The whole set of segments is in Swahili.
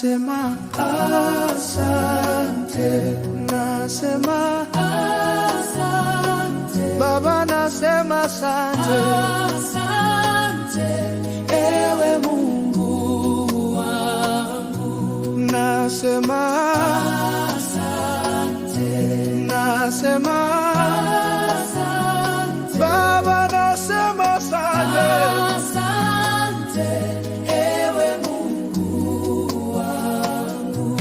Nasema asante, nasema asante Baba, nasema asante, asante ewe Mungu wangu. Nasema asante, nasema asante Baba, nasema asante, asante ewe Mungu wangu.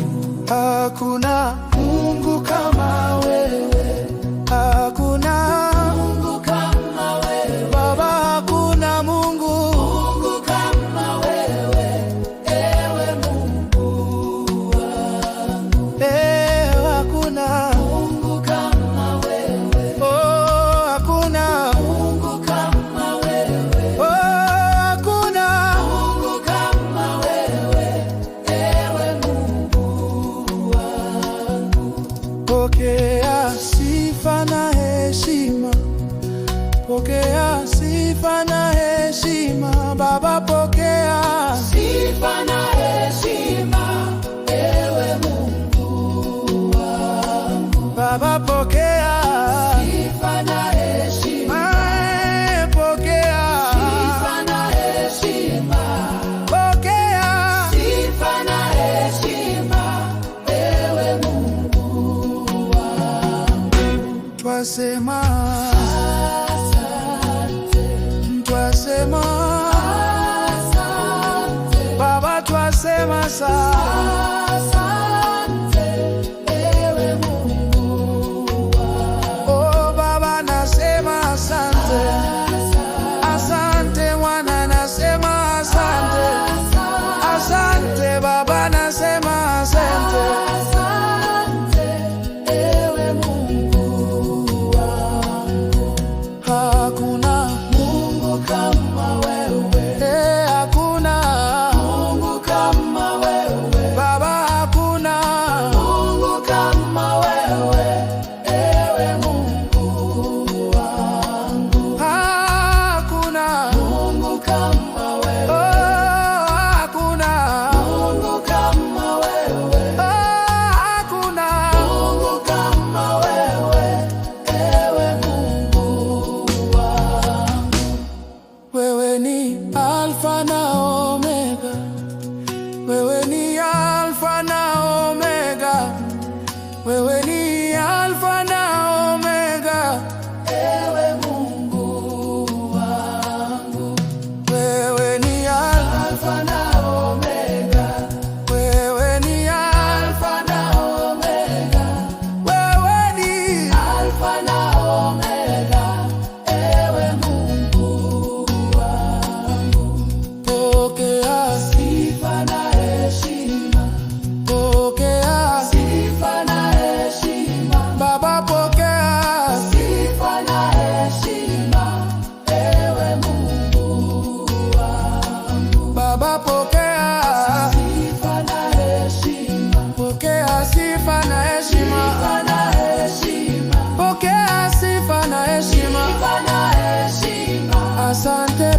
Hakuna Mungu kama wewe, hakuna Mungu kama wewe Baba, hakuna Mungu kama wewe, ewe Mungu wangu. Hakuna Mungu kama wewe, oh, hakuna Mungu kama wewe, oh, hakuna Mungu kama wewe, ewe Mungu wangu. Pokea sifa na heshima, pokea sifa na heshima Baba, pokea sifa na heshima ewe Mungu wangu. Baba, pokea sifa na heshima, pokea sifa na heshima, pokea sifa na heshima ewe Mungu wangu. Twasema twasema asante Baba, twasema asante ewe Mungu wangu. Oh Baba, nasema asante, asante Mwana, nasema asante, asante Baba, nasema asante, asante ewe Mungu wangu. Hakuna Mungu kama wewe, hakuna Mungu kama wewe Baba, hakuna Mungu kama wewe, ewe Mungu wangu. Hakuna Mungu kama wewe, oh, hakuna Mungu kama wewe, oh, hakuna Mungu kama wewe, ewe Mungu wangu. Wewe ni Alfa na Omega, wewe ni Alfa na Omega, wewe ni Alfa na Omega, ewe Mungu wangu. Wewe ni Alfa na Omega, wewe ni Alfa na Omega, wewe ni Alfa na Omega, ewe Mungu wangu. Pokea sifa na heshima, pokea sifa na heshima Baba, pokea sifa na heshima ewe Mungu wangu. Baba, pokea sifa na heshima, pokea sifa na heshima, pokea sifa na heshima, asante